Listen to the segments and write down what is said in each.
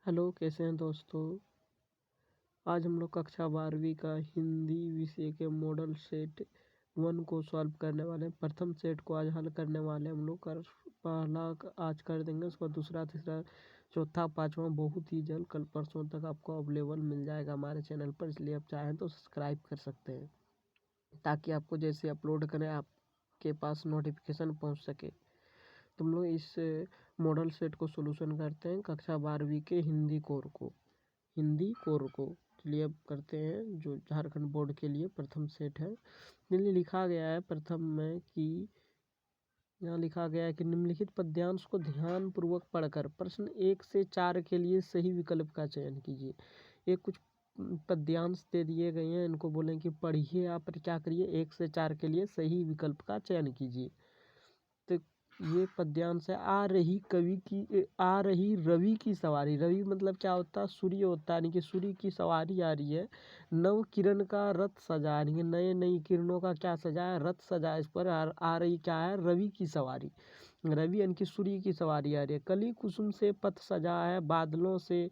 Hello, कैसे हैं दोस्तों। आज हम लोग कक्षा 12वीं का हिंदी विषय के मॉडल सेट 1 को सॉल्व करने वाले हैं। प्रथम सेट को आज हल करने वाले हम लोग कर पहला आज कर देंगे, उसका दूसरा तीसरा चौथा पांचवा बहुत ही जल्द कल परसों तक आपको अवेलेबल मिल जाएगा हमारे चैनल पर। इसलिए आप चाहें तो सब्सक्राइब कर सकते हैं ताकि आपको जैसे अपलोड करें आपके पास नोटिफिकेशन पहुंच सके। तुम लोग इस मॉडल सेट को सोल्यूशन करते हैं कक्षा 12वीं के हिंदी कोर को। चलिए अब करते हैं जो झारखंड बोर्ड के लिए प्रथम सेट है। जिसमें लिखा गया है प्रथम में कि यहाँ लिखा गया है कि निम्नलिखित पद्यांश को ध्यान पूर्वक पढ़कर प्रश्न 1 से 4 के लिए सही विकल्प का चयन कीजिए। ये कुछ पद्यांश दे दिए गए हैं, इनको बोलें कि पढ़िए, आप क्या करिए 1 से 4 के लिए सही विकल्प का चयन कीजिए। तो ये पद्यांश है। आ रही रवि की सवारी। रवि मतलब क्या होता है? सूर्य होता है, यानी कि सूर्य की सवारी आ रही है। नव किरण का रथ सजा, यानी कि नई किरणों का क्या सजा है? रथ सजा। इस पर आ रही क्या है? रवि की सवारी। रवि यानी कि सूर्य की सवारी आ रही है। कली कुसुम से पथ सजा है, बादलों से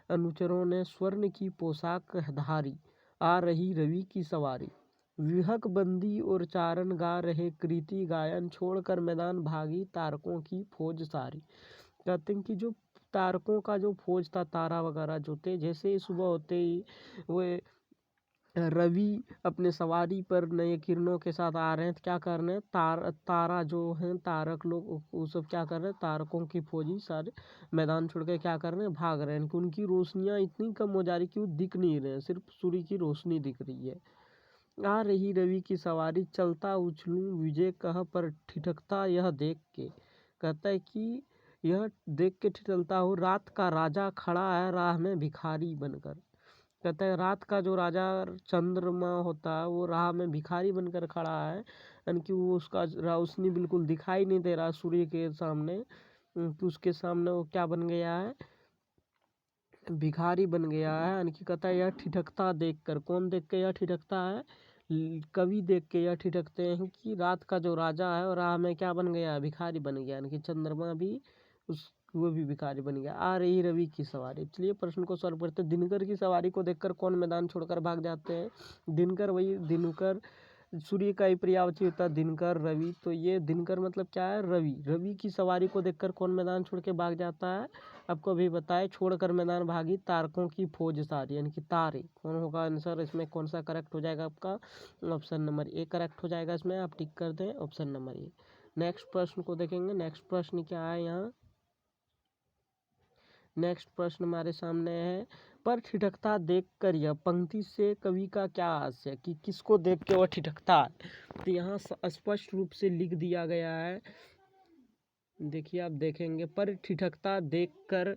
अनुचरों ने स्वर्ण की पोशाक धारी। आ रही रवि की सवारी। विहक बंदी और चारण गा रहे कृति गायन, छोड़कर मैदान भागी तारकों की फौज सारी। कहते हैं कि जो तारकों का जो फौज था, तारा वगैरह जो थे, जैसे ही सुबह होते ही वे रवि अपने सवारी पर नए किरणों के साथ आ रहे हैं। तो क्या कर रहे हैं? तारा जो हैं, तारक लोग वो सब क्या कर रहे हैं? तारकों की फौजी सारे मैदान छोड़ के क्या कर रहे हैं? भाग रहे हैं। कि उनकी रोशनियाँ इतनी कम हो जा रही कि वो दिख नहीं रहे हैं, सिर्फ सूर्य की रोशनी दिख रही है। आ रही रवि की सवारी, चलता उछलूं विजय कह पर ठिठकता यह देख के। कहता है कि यह देख के ठिठकता हूँ, रात का राजा खड़ा है राह में भिखारी बनकर। कहता है रात का जो राजा चंद्रमा होता है वो राह में भिखारी बनकर खड़ा है, यानी कि वो उसका रोशनी बिल्कुल दिखाई नहीं दे रहा सूर्य के सामने। तो उसके सामने वो क्या बन गया है? भिखारी बन गया है। यानी कि कहता है यह ठिठकता देखकर। कौन देख के यह ठिठकता है? कवि देख के यह ठिठकते हैं कि रात का जो राजा है और राह में क्या बन गया? भिखारी बन गया। यानी कि चंद्रमा भी वो भी भिखारी बन गया। आ रही रवि की सवारी। चलिए प्रश्न को सॉल्व करते हैं। दिनकर की सवारी को देखकर कौन मैदान छोड़कर भाग जाते हैं? दिनकर, वही दिनकर सूर्य का ही पर्यायवाची होता है दिनकर, रवि। तो ये दिनकर मतलब क्या है? रवि। रवि की सवारी को देखकर कौन मैदान छोड़ के भाग जाता है? आपको अभी बताए, छोड़कर मैदान भागी तारकों की फौज सारी, यानी कि तारे। कौन होगा आंसर इसमें? कौन सा करेक्ट हो जाएगा आपका? ऑप्शन नंबर ए करेक्ट हो जाएगा। इसमें आप टिक कर दें ऑप्शन नंबर ए। नेक्स्ट प्रश्न को देखेंगे। नेक्स्ट प्रश्न क्या है यहाँ? नेक्स्ट प्रश्न हमारे सामने है, पर ठिठकता देख कर यह पंक्ति से कवि का क्या आशय है? कि किसको देख के वह ठिठकता है? तो यहाँ स्पष्ट रूप से लिख दिया गया है। देखिए आप देखेंगे, पर ठिठकता देख कर,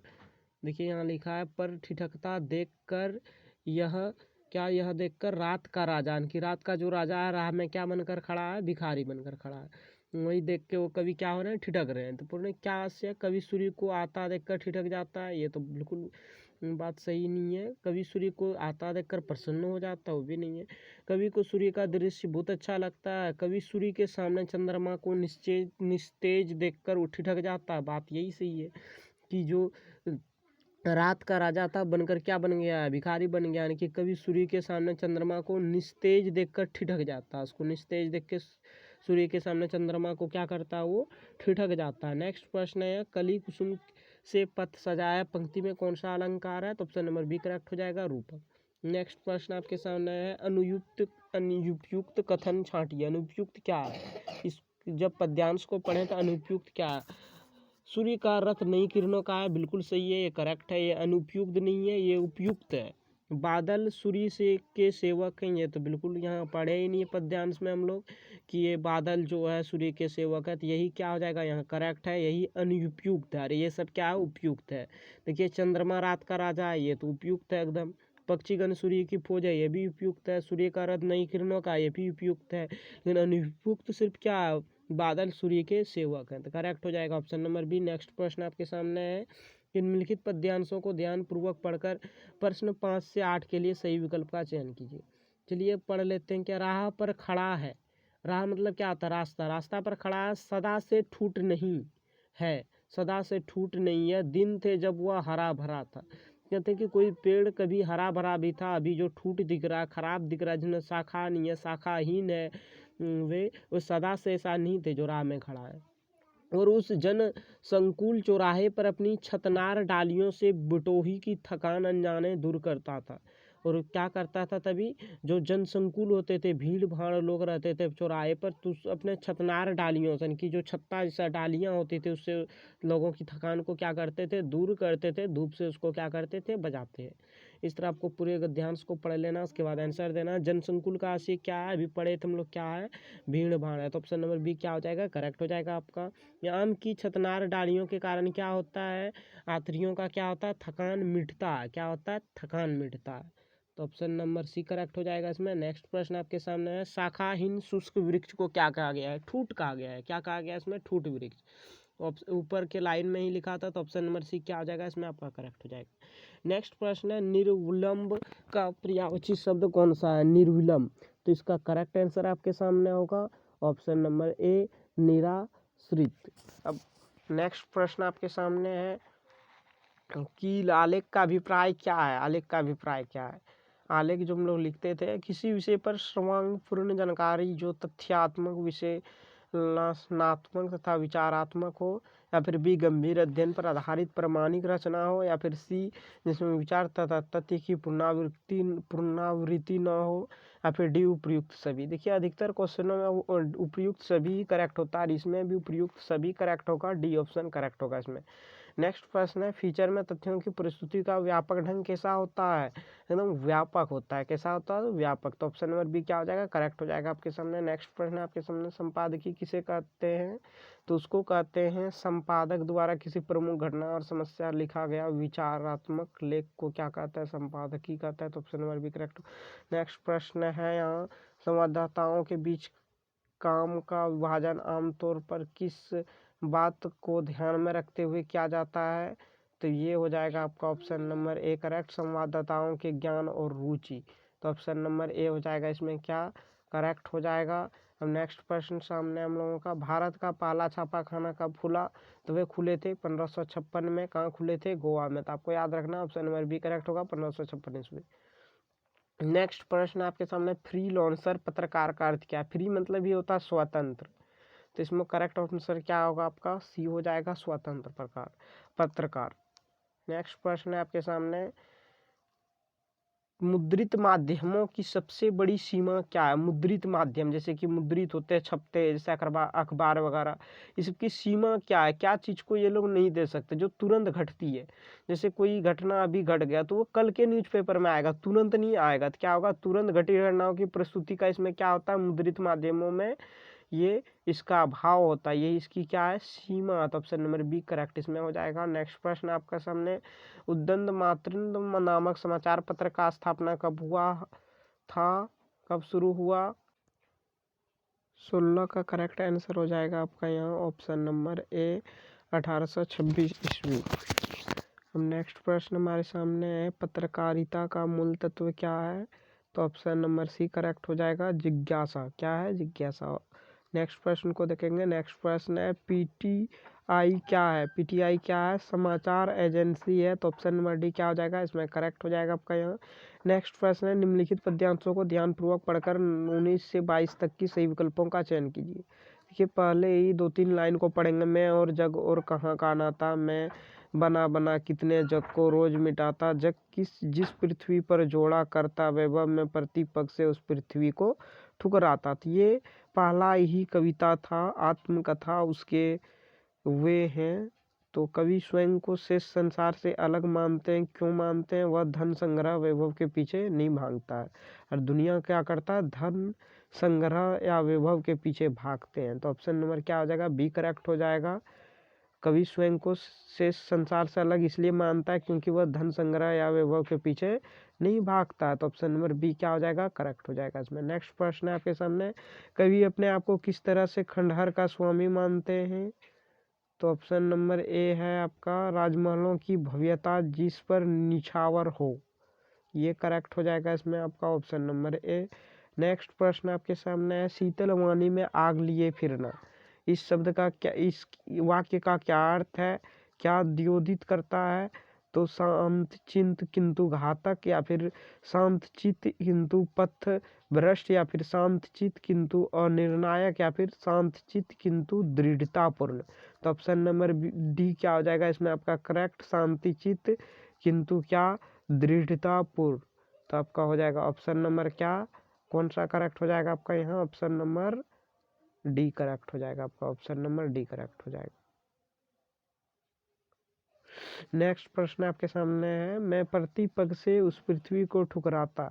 देखिए यहाँ लिखा है पर ठिठकता देख कर यह क्या? यह देखकर रात का राजा, यानी कि रात का जो राजा है राह में क्या बनकर खड़ा है? भिखारी बनकर खड़ा है। वही देख के वो कवि क्या हो रहे हैं? ठिठक रहे हैं। तो पूर्ण क्या आशय? कवि सूर्य को आता देखकर ठिठक जाता है, ये तो बिल्कुल बात सही नहीं है। कवि सूर्य को आता देखकर प्रसन्न हो जाता है, वो भी नहीं है। कवि को सूर्य का दृश्य बहुत अच्छा लगता है। कवि सूर्य के सामने चंद्रमा को निस्तेज देखकर वो ठिठक जाता है, बात यही सही है। कि जो रात का राजा था बनकर क्या बन गया है? भिखारी बन गया। यानी कि कभी सूर्य के सामने चंद्रमा को निस्तेज देखकर ठिठक जाता है। उसको निस्तेज देख के सूर्य के सामने चंद्रमा को क्या करता है? वो ठिठक जाता है। नेक्स्ट प्रश्न है, कली कुसुम से पथ सजाया, पंक्ति में कौन सा अलंकार है? तो ऑप्शन नंबर बी करेक्ट हो जाएगा, रूपक। नेक्स्ट प्रश्न आपके सामने है, अनुपयुक्त कथन छांटिए। अनुपयुक्त क्या है? इस जब पद्यांश को पढ़ें तो अनुपयुक्त क्या है? सूर्य का रथ नई किरणों का है, बिल्कुल सही है, ये करेक्ट है। ये अनुपयुक्त नहीं है, ये उपयुक्त है। बादल सूर्य से के सेवक हैं, ये तो बिल्कुल यहाँ पढ़े ही नहीं है पद्यांश में हम लोग कि ये बादल जो है सूर्य के सेवक है। तो यही क्या हो जाएगा? यहाँ करेक्ट है, यही अनुपयुक्त है। अरे ये सब क्या है? उपयुक्त है। देखिए चंद्रमा रात का राजा है, ये तो उपयुक्त है एकदम। पक्षीगण सूर्य की फौज है, ये भी उपयुक्त है। सूर्य का रथ नई किरणों का, ये भी उपयुक्त है। लेकिन अनुपयुक्त सिर्फ क्या है? बादल सूर्य के सेवक हैं। तो करेक्ट हो जाएगा ऑप्शन नंबर बी। नेक्स्ट प्रश्न आपके सामने है, निम्नलिखित पद्यांशों को ध्यानपूर्वक पढ़कर प्रश्न 5 से 8 के लिए सही विकल्प का चयन कीजिए। चलिए पढ़ लेते हैं। क्या? राह पर खड़ा है। राह मतलब क्या होता है? रास्ता। रास्ता पर खड़ा है, सदा से ठूट नहीं है। सदा से ठूट नहीं है, दिन थे जब वह हरा भरा था। कहते हैं कि कोई पेड़ कभी हरा भरा भी था, अभी जो ठूट दिख रहा है, खराब दिख रहा है, जिसमें शाखा नहीं है, शाखाहीन है, वो सदा से ऐसा नहीं थे जो राह में खड़ा है। और उस जन संकुल चौराहे पर अपनी छतनार डालियों से बटोही की थकान अनजाने दूर करता था। और क्या करता था तभी, जो जन संकुल होते थे, भीड़ भाड़ लोग रहते थे चौराहे पर, तो अपने छतनार डालियों से, की जो छत्ता जैसा डालियाँ होती थी, उससे लोगों की थकान को क्या करते थे, दूर करते थे, धूप से उसको क्या करते थे, बजाते हैं। इस तरह आपको पूरे गद्यांश को पढ़ लेना, उसके बाद आंसर देना। जनसंकुल का आशय क्या है, अभी पढ़े थे हम लोग, क्या है, भीड़ भाड़ है, तो ऑप्शन नंबर बी क्या हो जाएगा, करेक्ट हो जाएगा आपका। आम की छतनार डालियों के कारण क्या होता है, यात्रियों का क्या होता है, थकान मिटता है, क्या होता है, थकान मिटता है। तो ऑप्शन नंबर सी करेक्ट हो जाएगा इसमें। नेक्स्ट प्रश्न आपके सामने है, शाखाहीन शुष्क वृक्ष को क्या कहा गया है, ठूट कहा गया है, क्या कहा गया है इसमें, ठूट वृक्ष। ऊपर के लाइन में ही लिखा था, तो ऑप्शन नंबर सी क्या हो जाएगा इसमें आपका, करेक्ट हो जाएगा। नेक्स्ट प्रश्न है, निर्विलंब का पर्यायवाची शब्द कौन सा है, निर्विलंब। तो इसका करेक्ट आंसर आपके सामने होगा ऑप्शन नंबर ए, निराश्रित। अब नेक्स्ट प्रश्न आपके सामने है कि आलेख का अभिप्राय क्या है, आलेख का अभिप्राय क्या है। आलेख जो हम लोग लिखते थे, किसी विषय पर सर्वांगपूर्ण जानकारी जो तथ्यात्मक, विश्लेषणात्मक तथा विचारात्मक हो, या फिर बी गंभीर अध्ययन पर आधारित प्रमाणिक रचना हो, या फिर सी जिसमें विचार तथा तथ्य की पुनरावृत्ति न हो, या फिर डी उपयुक्त सभी। देखिए अधिकतर क्वेश्चनों में उपयुक्त सभी करेक्ट होता है, इसमें भी उपयुक्त सभी करेक्ट होगा, डी ऑप्शन करेक्ट होगा इसमें। नेक्स्ट प्रश्न है, फीचर में तथ्यों की प्रस्तुति का व्यापक ढंग कैसा होता है, एकदम व्यापक होता है, कैसा होता है, व्यापक। तो ऑप्शन नंबर बी क्या हो जाएगा, करेक्ट हो जाएगा आपके सामने। नेक्स्ट प्रश्न आपके सामने, संपादकीय किसे कहते हैं, तो उसको कहते हैं संपादक द्वारा किसी प्रमुख घटना और समस्या लिखा गया विचारात्मक लेख को क्या कहता है, संपादकीय कहता है। तो option number B correct. Next प्रश्न है, यहाँ संवाददाताओं के बीच काम का विभाजन आमतौर पर किस बात को ध्यान में रखते हुए किया जाता है, तो ये हो जाएगा आपका ऑप्शन नंबर ए करेक्ट, संवाददाताओं के ज्ञान और रुचि। तो ऑप्शन नंबर ए हो जाएगा इसमें क्या, करेक्ट हो जाएगा। अब नेक्स्ट प्रश्न सामने हम लोगों का, भारत का पहला छापाखाना कब खुला, तो वे खुले थे 1556 में, कहाँ खुले थे, गोवा में। तो आपको याद रखना ऑप्शन नंबर बी करेक्ट होगा, 1556 ईस्वी। नेक्स्ट प्रश्न आपके सामने, फ्री लॉन्सर पत्रकार का अर्थ क्या है, फ्री मतलब ये होता है स्वतंत्र, तो इसमें करेक्ट आंसर क्या होगा आपका, सी हो जाएगा, स्वतंत्र पत्रकार। नेक्स्ट प्रश्न है आपके सामने, मुद्रित माध्यमों की सबसे बड़ी सीमा क्या है, मुद्रित माध्यम जैसे कि मुद्रित होते हैं, छपते हैं, जैसे अखबार वगैरह, इसकी सीमा क्या है, क्या चीज को ये लोग नहीं दे सकते जो तुरंत घटती है। जैसे कोई घटना अभी घट गया तो वो कल के न्यूज़पेपर में आएगा, तुरंत नहीं आएगा, तो क्या होगा, तुरंत घटी घटनाओं की प्रस्तुति का इसमें क्या होता है, मुद्रित माध्यमों में ये इसका अभाव होता है, ये इसकी क्या है, सीमा। तो ऑप्शन नंबर बी करेक्ट इसमें हो जाएगा। नेक्स्ट प्रश्न आपका सामने, उद्दंड मातृ नामक समाचार पत्र का स्थापना कब हुआ था, कब शुरू हुआ, 16 का करेक्ट आंसर हो जाएगा आपका यहाँ ऑप्शन नंबर ए 1826 ईस्वी। अब नेक्स्ट प्रश्न हमारे सामने है, पत्रकारिता का मूल तत्व क्या है, तो ऑप्शन नंबर सी करेक्ट हो जाएगा, जिज्ञासा, क्या है, जिज्ञासा। नेक्स्ट प्रश्न को देखेंगे। नेक्स्ट प्रश्न है, पीटीआई क्या है, पीटीआई क्या है, समाचार एजेंसी है। तो ऑप्शन नंबर डी क्या हो जाएगा इसमें, करेक्ट हो जाएगा आपका यहाँ। नेक्स्ट प्रश्न है, निम्नलिखित पद्यांशों को ध्यानपूर्वक पढ़कर 19 से 22 तक की सही विकल्पों का चयन कीजिए। देखिए पहले ही 2-3 लाइन को पढ़ेंगे, मैं और जग और कहाँ का नाता, मैं बना बना कितने जग को रोज मिटाता, जग जिस पृथ्वी पर जोड़ा करता, वैभव में प्रतिपग से उस पृथ्वी को ठुकराता। तो ये पहला ही कविता था, आत्मकथा उसके वे हैं। तो कवि स्वयं को शेष संसार से अलग मानते हैं, क्यों मानते हैं, वह धन संग्रह वैभव के पीछे नहीं भागता है, और दुनिया क्या करता है, धन संग्रह या वैभव के पीछे भागते हैं। तो ऑप्शन नंबर क्या हो जाएगा, बी करेक्ट हो जाएगा। कवि स्वयं को शेष संसार से अलग इसलिए मानता है क्योंकि वह धन संग्रह या वैभव के पीछे नहीं भागता है। तो ऑप्शन नंबर बी क्या हो जाएगा, करेक्ट हो जाएगा इसमें। नेक्स्ट प्रश्न है आपके सामने, कवि अपने आप को किस तरह से खंडहर का स्वामी मानते हैं। तो ऑप्शन नंबर ए है आपका, राजमहलों की भव्यता जिस पर निछावर हो, ये करेक्ट हो जाएगा इसमें आपका ऑप्शन नंबर ए। नेक्स्ट प्रश्न आपके सामने है, शीतल वाणी में आग लिए फिरना, इस शब्द का क्या, इस वाक्य का क्या अर्थ है, क्या द्योतित करता है? तो शांत चित्त किंतु घातक, या फिर शांत चित्त किंतु पथ भ्रष्ट, या फिर शांत चित्त किंतु अनिर्णायक, या फिर शांत चित्त किंतु दृढ़तापूर्ण। तो ऑप्शन नंबर डी क्या हो जाएगा इसमें आपका करेक्ट, शांति चित्त किंतु क्या, दृढ़तापूर्ण। तो आपका हो जाएगा ऑप्शन नंबर क्या, कौन सा करेक्ट हो जाएगा आपका यहाँ? ऑप्शन नंबर डी करेक्ट हो जाएगा आपका, ऑप्शन नंबर डी करेक्ट हो जाएगा। नेक्स्ट प्रश्न आपके सामने है, मैं प्रतिपग से उस पृथ्वी को ठुकराता,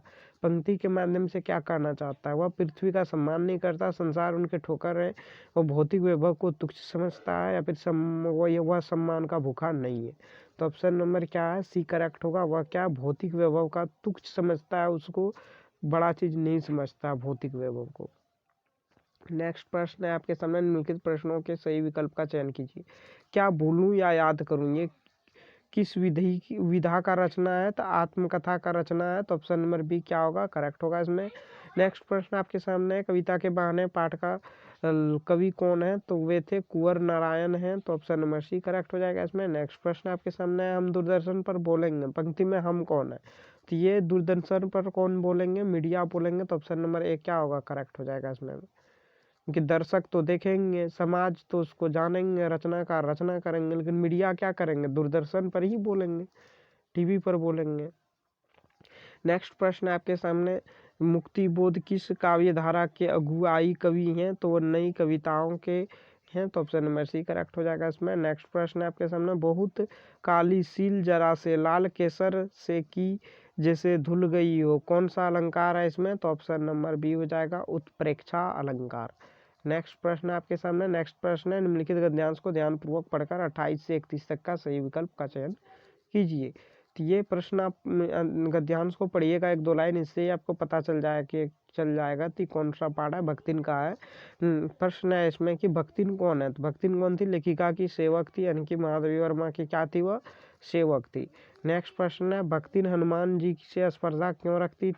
पंक्ति के माध्यम से क्या करना चाहता है? वह पृथ्वी का सम्मान नहीं करता, संसार उनके ठोकर है, वह भौतिक वैभव को तुच्छ समझता है, या फिर वह सम्मान का भूखा नहीं है। तो ऑप्शन नंबर क्या है, सी करेक्ट होगा। वह क्या, भौतिक वैभव का तुच्छ समझता है, उसको बड़ा चीज नहीं समझता भौतिक वैभव को। नेक्स्ट प्रश्न है आपके सामने, निम्नलिखित प्रश्नों के सही विकल्प का चयन कीजिए। क्या भूलूं या याद करूं, ये किस विधा का रचना है? तो आत्मकथा का रचना है। तो ऑप्शन नंबर बी क्या होगा, करेक्ट होगा इसमें। नेक्स्ट प्रश्न आपके सामने है, कविता के बहाने पाठ का कवि कौन है? तो वे थे कुंवर नारायण हैं। तो ऑप्शन नंबर सी करेक्ट हो जाएगा इसमें। नेक्स्ट प्रश्न आपके सामने है, हम दूरदर्शन पर बोलेंगे, पंक्ति में हम कौन है? तो ये दूरदर्शन पर कौन बोलेंगे, मीडिया बोलेंगे। तो ऑप्शन नंबर ए क्या होगा, करेक्ट हो जाएगा इसमें। कि दर्शक तो देखेंगे, समाज तो उसको जानेंगे, रचनाकार रचना करेंगे, लेकिन मीडिया क्या करेंगे, दूरदर्शन पर ही बोलेंगे, टीवी पर बोलेंगे। नेक्स्ट प्रश्न आपके सामने, मुक्ति बोध किस काव्य धारा के अगुआई कवि हैं? तो वो नई कविताओं के हैं। तो ऑप्शन नंबर सी करेक्ट हो जाएगा इसमें। नेक्स्ट प्रश्न आपके सामने, बहुत काली सील जरा से लाल केसर से की जैसे धुल गई हो, कौन सा अलंकार है इसमें? तो ऑप्शन नंबर बी हो जाएगा, उत्प्रेक्षा अलंकार। नेक्स्ट प्रश्न आपके सामने, नेक्स्ट प्रश्न है, निम्नलिखित गद्यांश को ध्यानपूर्वक पढ़कर 28 से 31 तक का सही विकल्प का चयन कीजिए। तो ये प्रश्न आप गद्यांश को पढ़िएगा 1-2 लाइन, इससे ही आपको पता चल जाएगा कि कौन सा पाठ है, भक्तिन का है। प्रश्न है इसमें कि भक्तिन कौन है? तो भक्तिन कौन थी? लेखिका की सेवक थी, यानी कि महादेवी वर्मा की क्या थी, वह सेवक थी। नेक्स्ट प्रश्न है, भक्तिन हनुमान जी से स्पर्धा क्यों रखती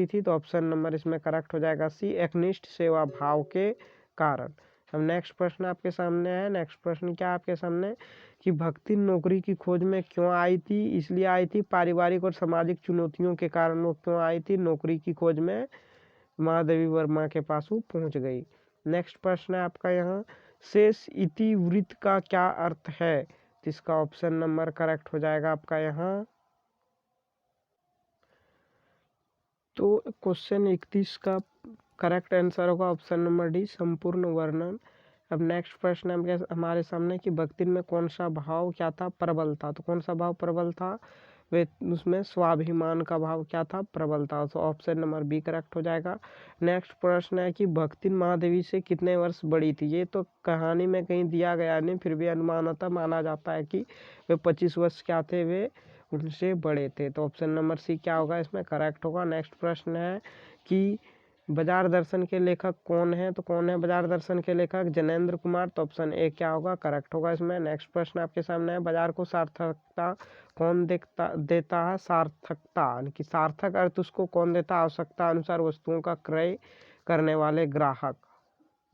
थी? तो ऑप्शन नंबर इसमें करेक्ट हो जाएगा सी, एकनिष्ठ सेवा भाव के कारण। अब नेक्स्ट प्रश्न आपके सामने है, नेक्स्ट प्रश्न क्या आपके सामने कि भक्ति नौकरी की खोज में क्यों आई थी? इसलिए आई थी, पारिवारिक और सामाजिक चुनौतियों के कारण वो क्यों आई थी नौकरी की खोज में? महादेवी वर्मा के पास वो पहुंच गई। नेक्स्ट प्रश्न है आपका यहाँ, शेष इति वृत्त का क्या अर्थ है? तो इसका ऑप्शन नंबर करेक्ट हो जाएगा आपका यहाँ। तो क्वेश्चन 31 का करेक्ट आंसर होगा ऑप्शन नंबर डी, संपूर्ण वर्णन। अब नेक्स्ट प्रश्न हमारे सामने कि भक्ति में कौन सा भाव क्या था, प्रबल था? तो कौन सा भाव प्रबल था? वे उसमें स्वाभिमान का भाव क्या था, प्रबल था। तो ऑप्शन नंबर बी करेक्ट हो जाएगा। नेक्स्ट प्रश्न है कि भक्ति महादेवी से कितने वर्ष बड़ी थी? ये तो कहानी में कहीं दिया गया नहीं, फिर भी अनुमानतः माना जाता है कि वे 25 वर्ष क्या थे, वे उनसे बड़े थे। तो ऑप्शन नंबर सी क्या होगा इसमें, करेक्ट होगा। नेक्स्ट प्रश्न है कि बाजार दर्शन के लेखक कौन है? तो कौन है बाजार दर्शन के लेखक? जनेंद्र कुमार। तो ऑप्शन ए क्या होगा, करेक्ट होगा इसमें। नेक्स्ट प्रश्न आपके सामने है, बाजार को सार्थकता कौन देता है? सार्थकता यानी कि सार्थक अर्थ उसको कौन देता? आवश्यकता अनुसार वस्तुओं का क्रय करने वाले ग्राहक,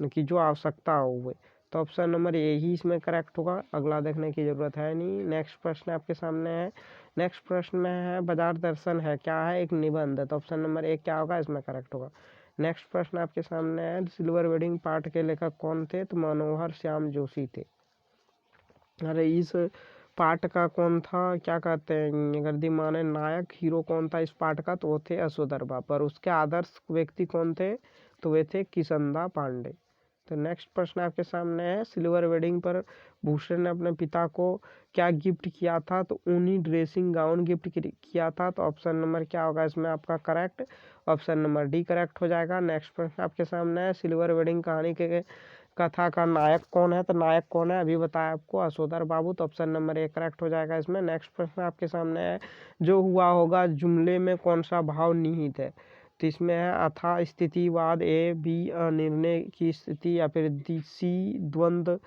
कि जो आवश्यकता हो वे। तो ऑप्शन नंबर ए ही इसमें करेक्ट होगा, अगला देखने की जरूरत है नहीं। नेक्स्ट प्रश्न आपके सामने है, नेक्स्ट प्रश्न में है बाजार दर्शन है क्या है? एक निबंध। तो ऑप्शन नंबर ए क्या होगा इसमें करेक्ट होगा। नेक्स्ट प्रश्न आपके सामने है, सिल्वर वेडिंग पार्ट के लेखक कौन थे? तो मनोहर श्याम जोशी थे। अरे इस पार्ट का कौन था, क्या कहते हैं, अगर दी माने नायक हीरो कौन था इस पार्ट का? तो वो थे यशोधर्मा, पर उसके आदर्श व्यक्ति कौन थे? तो वे थे किशनदा पांडे। तो नेक्स्ट प्रश्न आपके सामने है, सिल्वर वेडिंग पर भूषण ने अपने पिता को क्या गिफ्ट किया था? तो ऊनी ड्रेसिंग गाउन गिफ्ट किया था। तो ऑप्शन नंबर क्या होगा इसमें आपका correct, option number D correct हो जाएगा। नेक्स्ट प्रश्न आपके सामने है, सिल्वर वेडिंग कहानी के कथा का नायक कौन है? तो नायक कौन है अभी बताया आपको, यशोधर बाबू। तो ऑप्शन नंबर ए करेक्ट हो जाएगा इसमें। नेक्स्ट प्रश्न आपके सामने है, जो हुआ होगा जुमले में कौन सा भाव निहित है? तो इसमें है अथा स्थितिवाद, ए बी निर्णय की स्थिति, या फिर सी द्वंद्व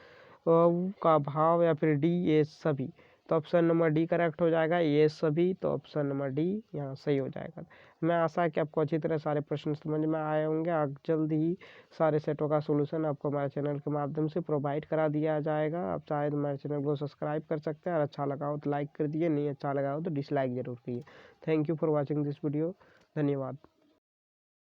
का भाव, या फिर डी ये सभी। तो ऑप्शन नंबर डी करेक्ट हो जाएगा, ये सभी। तो ऑप्शन नंबर डी यहाँ सही हो जाएगा। मैं आशा है कि आपको अच्छी तरह सारे प्रश्न समझ में आए होंगे। जल्द ही सारे सेटों का सोल्यूशन आपको हमारे चैनल के माध्यम से प्रोवाइड करा दिया जाएगा। आप चाहे तो हमारे चैनल को सब्सक्राइब कर सकते हैं, और अच्छा लगा हो तो लाइक कर दिए, नहीं अच्छा लगा हो तो डिसलाइक जरूर कीजिए। Thank you for watching this video. धन्यवाद।